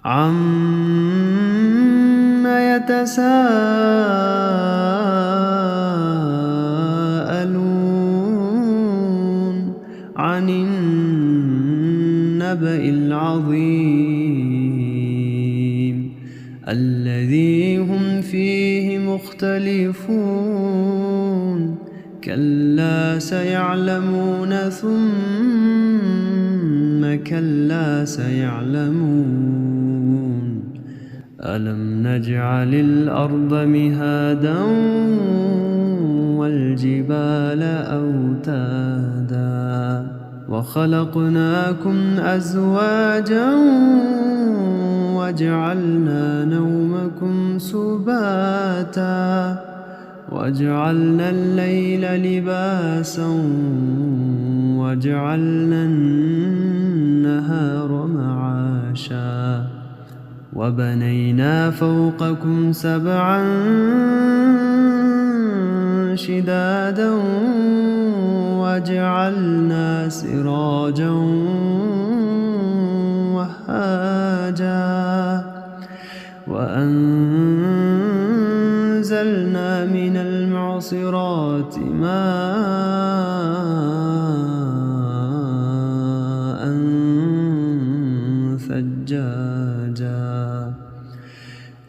عَمَّ يَتَسَاءَلُونَ عَنِ النَّبَإِ الْعَظِيمِ الَّذِي هُمْ فِيهِ مُخْتَلِفُونَ كَلَّا سَيَعْلَمُونَ ثُمَّ كَلَّا سَيَعْلَمُونَ أَلَمْ نَجْعَلِ الْأَرْضَ مِهَادًا وَالْجِبَالَ أَوْتَادًا وَخَلَقْنَاكُمْ أَزْوَاجًا وَجَعَلْنَا نَوْمَكُمْ سُبَاتًا وَجَعَلْنَا اللَّيْلَ لِبَاسًا وَجَعَلْنَا النَّهَارَ مَعَاشًا وَبَنَيْنَا فَوْقَكُمْ سَبْعًا شِدَادًا وَجَعَلْنَا سِرَاجًا وَهَّاجًا وَأَنزَلْنَا مِنَ الْمُعْصِرَاتِ مَاءً ثَجَّاجًا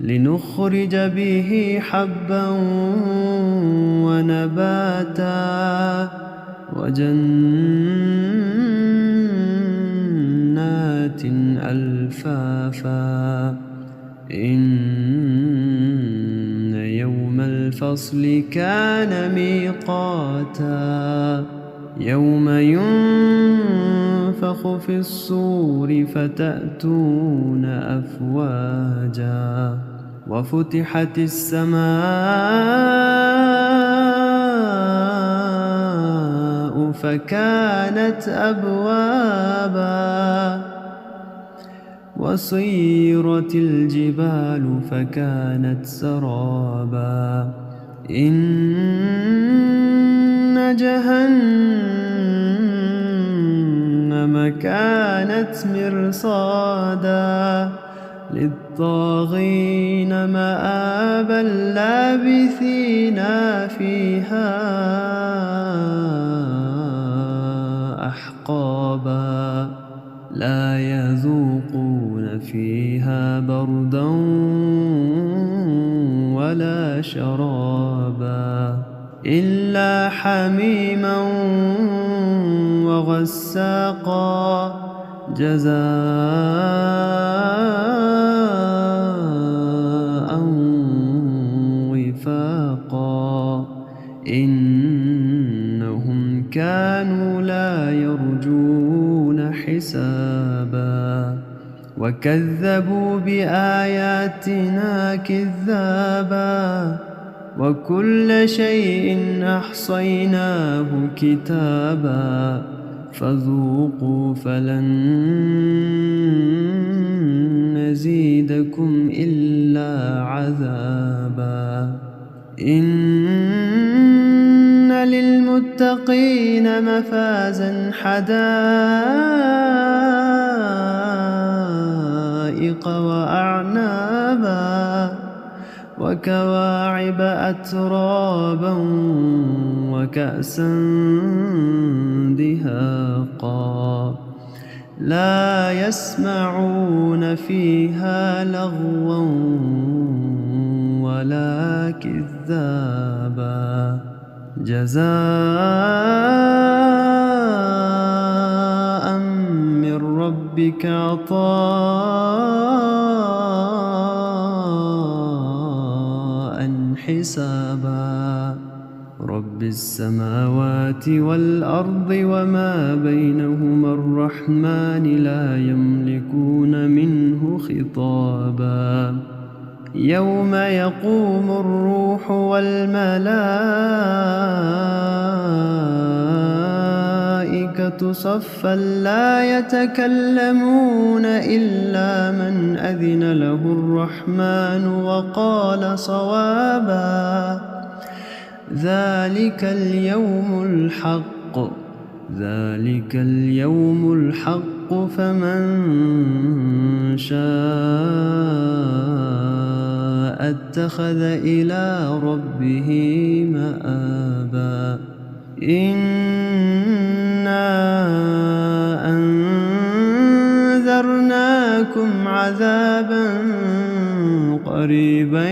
لِنُخْرِجَ بِهِ حَبًّا وَنَبَاتًا وَجَنَّاتٍ أَلْفَافًا إِنَّ يَوْمَ الْفَصْلِ كَانَ مِيقَاتًا يَوْمَ يُنفَخُ فِي الصُّورِ فَتَأْتُونَ أَفْوَاجًا وَفُتِحَتِ السَّمَاءُ فَكَانَتْ أَبْوَابًا وَسُيِّرَتِ الْجِبَالُ فَكَانَتْ سَرَابًا إِنَّ جَهَنَّمَ كَانَتْ مِرْصَادًا لِلطَّاغِينَ مَآبًا لَابِثِينَ فِيهَا أَحْقَابًا لَا يَذُوقُونَ فِيهَا بَرْدًا وَلَا شَرَابًا إِلَّا حَمِيمًا وَغَسَّاقًا جَزَاءً وِفَاقًا إِنَّهُمْ كَانُوا لَا يَرْجُونَ حِسَابًا وَكَذَّبُوا بِآيَاتِنَا كِذَّابًا وَكُلَّ شَيْءٍ أَحْصَيْنَاهُ كِتَابًا فَذُوقُوا فَلَن نَّزِيدَكُمْ إِلَّا عَذَابًا إِنَّ لِلْمُتَّقِينَ مَفَازًا حَدَائِقَ وَأَعْنَابًا وَكَوَاعِبَ أَتْرَابًا وَكَأْسًا دِهَاقًا لَا يَسْمَعُونَ فِيهَا لَغْوًا وَلَا كِذَّابًا جَزَاءً مِّن رَّبِّكَ عَطَاءً حِسَابًا رَبِّ السَّمَاوَاتِ وَالْأَرْضِ وَمَا بَيْنَهُمَا الرَّحْمَٰنِ لَا يَمْلِكُونَ مِنْهُ خِطَابًا يَوْمَ يَقُومُ الرُّوحُ وَالْمَلَائِكَةُ صَفًّا لَّا يَتَكَلَّمُونَ إِلَّا مَنْ أَذِنَ لَهُ الرَّحْمَٰنُ وَقَالَ صَوَابًا ذَلِكَ الْيَوْمُ الْحَقُّ الحق فمن شاء اتخذ إلى ربه مآبا إنا أنذرناكم عذابا قريبا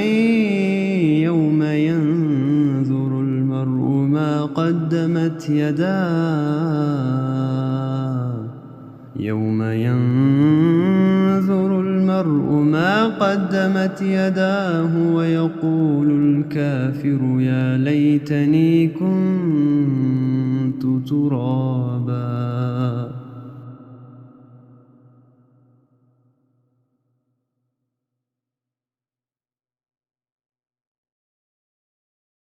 يوم ينظر المرء ما قدمت يداه ويقول الكافر يا ليتني كنت ترابا.